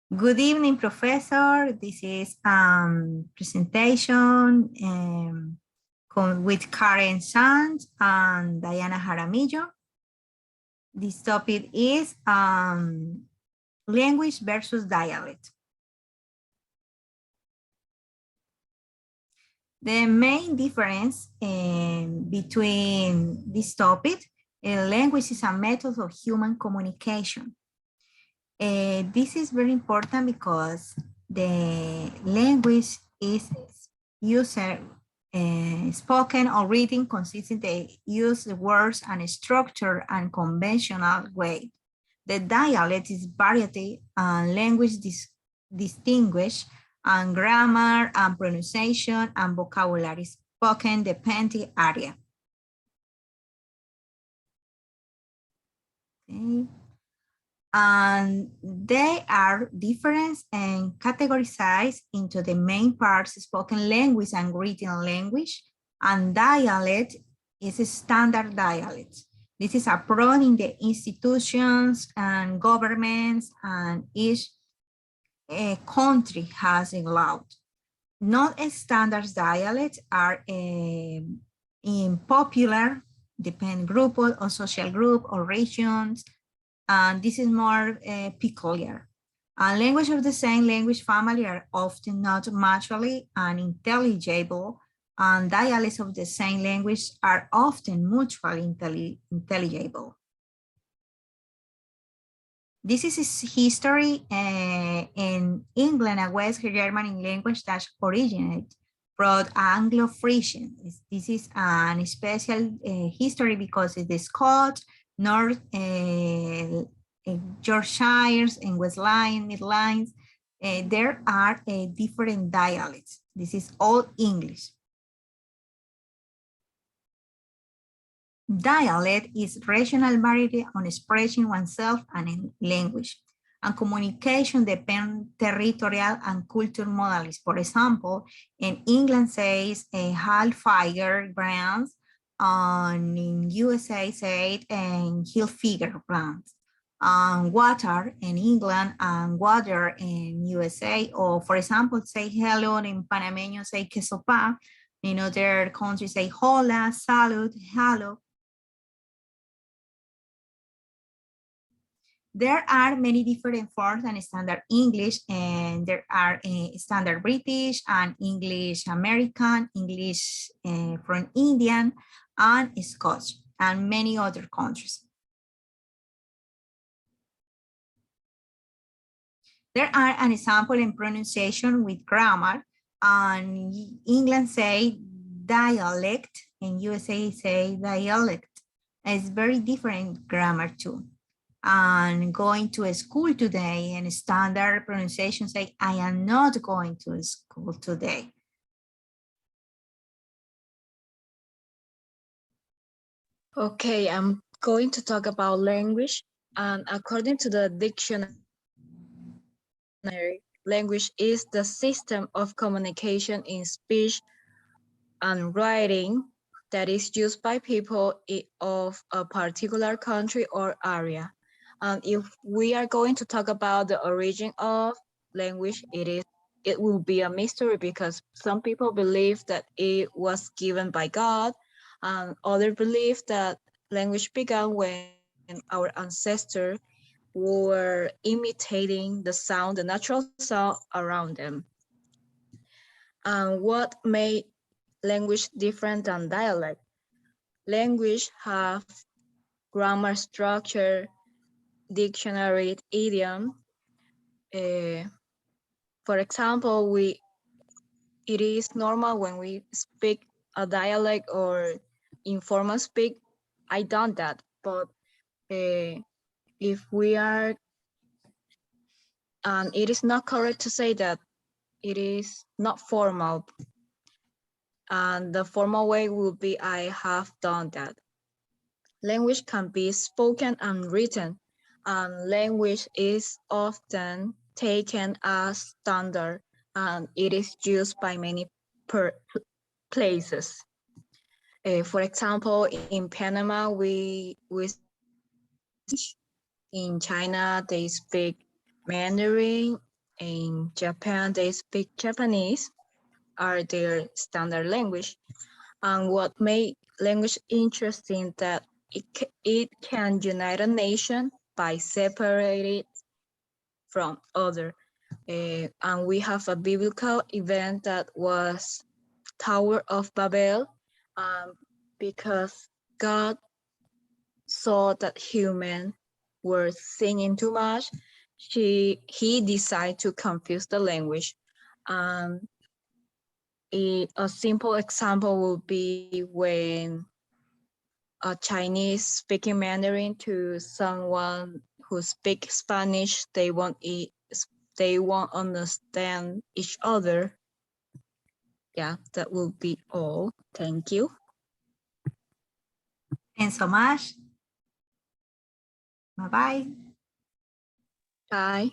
Good evening, Professor. This is presentation with Karen Sands and Diana Jaramillo. This topic is language versus dialect. The main difference between this topic, language is a method of human communication. This is very important because the language is user spoken or written consisting the use of words and structure and conventional way. The dialect is variety and language distinguish and grammar and pronunciation and vocabulary spoken depending area. Okay. And they are different and categorized into the main parts, spoken language and written language, and dialect is a standard dialect. This is approved in the institutions and governments, and each country has a law. Non-standard dialects are in popular, depend group or social group or regions, and this is more peculiar. Language of the same language family are often not mutually unintelligible, and dialects of the same language are often mutually intelligible. This is history in England and West German language that originate from Anglo-Frisian. This is an special history because it is Scots, North Yorkshires and West Midlands. There are different dialects. This is all English. Dialect is regional variety on expressing oneself and in language. And communication depends territorial and cultural modalities. For example, in England says a half fire brands, and in USA said and hill figure plants. Water in England and water in USA, or for example, say hello in Panameño, say que sopa. In other countries say hola, salud, hello. There are many different forms and standard English, and there are standard British and English American, English from Indian and Scotch, and many other countries. There are an example in pronunciation with grammar, and England say dialect, and USA say dialect. It's very different grammar too. And going to a school today, and standard pronunciation say, I am not going to school today. Okay, I'm going to talk about language, and according to the dictionary, language is the system of communication in speech and writing that is used by people of a particular country or area. And if we are going to talk about the origin of language, it will be a mystery because some people believe that it was given by God, and others believe that language began when our ancestors were imitating the natural sound around them. And what made language different than dialect? Language have grammar structure, dictionary, idiom. For example, it is normal when we speak a dialect or informal speak. I done that, but if we are, and it is not correct to say that it is not formal. And the formal way will be I have done that. Language can be spoken and written, and language is often taken as standard, and it is used by many places. For example, in Panama, we in China, they speak Mandarin, in Japan, they speak Japanese, are their standard language. And what made language interesting that it can unite a nation by separating from other. And we have a biblical event that was Tower of Babel, because God saw that humans were singing too much. He decided to confuse the language. A simple example would be when a Chinese speaking Mandarin to someone who speaks Spanish, they won't understand each other. Yeah, that will be all. Thank you. Thanks so much. Bye-bye. Bye.